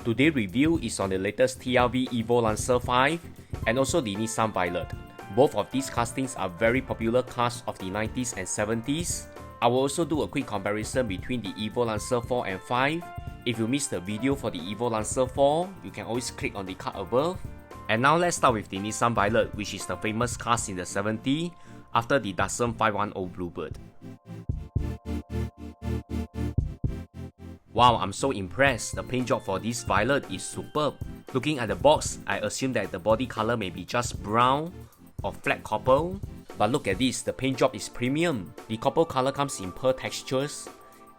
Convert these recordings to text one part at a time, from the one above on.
Today's review is on the latest TLV Evo Lancer 5 and also the Nissan Violet. Both of these castings are very popular cars of the 90s and 70s. I will also do a quick comparison between the Evo Lancer 4 and 5. If you missed the video for the Evo Lancer 4, you can always click on the card above. And now let's start with the Nissan Violet, which is the famous cast in the 70s after the Datsun 510 Bluebird. Wow, I'm so impressed. The paint job for this Violet is superb. Looking at the box, I assume that the body color may be just brown or flat copper. But look at this, the paint job is premium. The copper color comes in pearl textures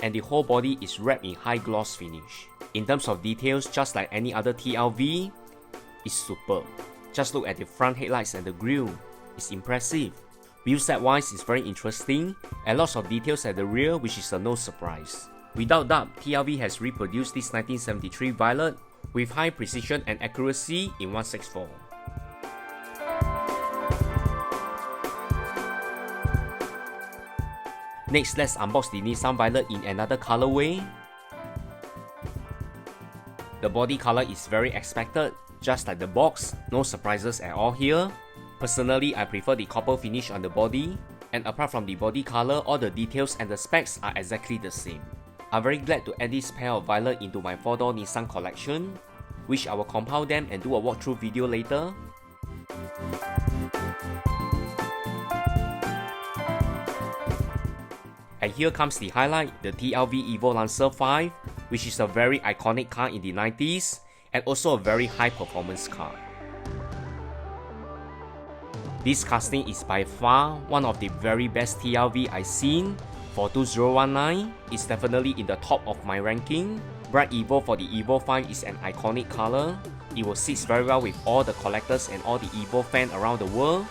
and the whole body is wrapped in high gloss finish. In terms of details, just like any other TLV, it's superb. Just look at the front headlights and the grille. It's impressive. Wheel set wise is very interesting and lots of details at the rear, which is a no surprise. Without doubt, TLV has reproduced this 1973 Violet with high precision and accuracy in 1/64. Next, let's unbox the Nissan Violet in another colorway. The body color is very expected, just like the box, no surprises at all here. Personally, I prefer the copper finish on the body, and apart from the body color, all the details and the specs are exactly the same. I'm very glad to add this pair of Violet into my 4-door Nissan collection, which I will compile them and do a walkthrough video later. And here comes the highlight, the TLV Evo Lancer 5, which is a very iconic car in the 90s and also a very high performance car. This casting is by far one of the very best TLV I've seen. For 2019, it's definitely in the top of my ranking. Bright Evo for the Evo 5 is an iconic color. It will sit very well with all the collectors and all the Evo fans around the world.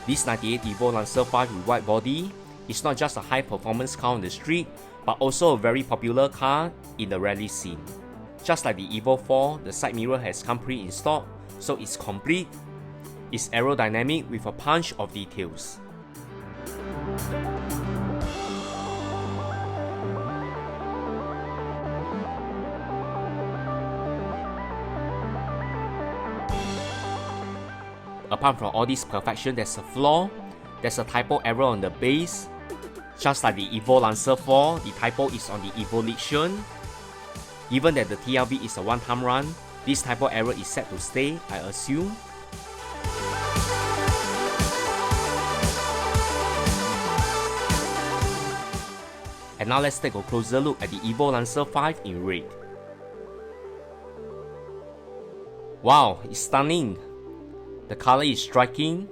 This 98 Evo Lancer 5 with white body is not just a high performance car on the street, but also a very popular car in the rally scene. Just like the Evo 4, the side mirror has come pre-installed, so it's complete. It's aerodynamic with a punch of details. Apart from all this perfection, there's a flaw. There's a typo error on the base. Just like the Evo Lancer 4, the typo is on the Evolution. Given that the TLV is a one-time run, this typo error is set to stay, I assume. And now let's take a closer look at the Evo Lancer 5 in red. Wow, it's stunning. The color is striking.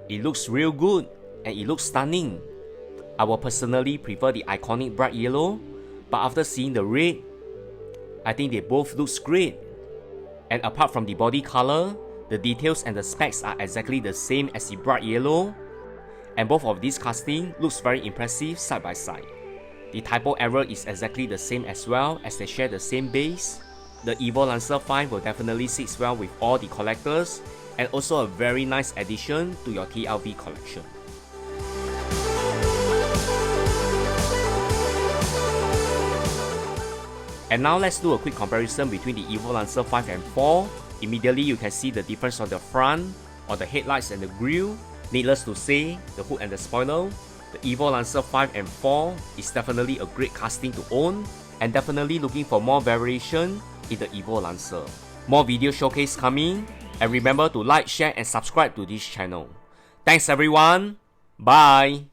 It looks real good and it looks stunning. I will personally prefer the iconic bright yellow, but after seeing the red, I think they both look great. And apart from the body color, the details and the specs are exactly the same as the bright yellow, and both of these casting looks very impressive side by side. The typo error is exactly the same as well, as they share the same base. The Evo Lancer 5 will definitely sit well with all the collectors, and also a very nice addition to your TLV collection. And now let's do a quick comparison between the Evo Lancer 5 and 4. Immediately you can see the difference on the front, or the headlights and the grille. Needless to say, the hood and the spoiler. The Evo Lancer 5 and 4 is definitely a great casting to own, and definitely looking for more variation in the Evo Lancer. More video showcase coming, and remember to like, share and subscribe to this channel. Thanks everyone, bye!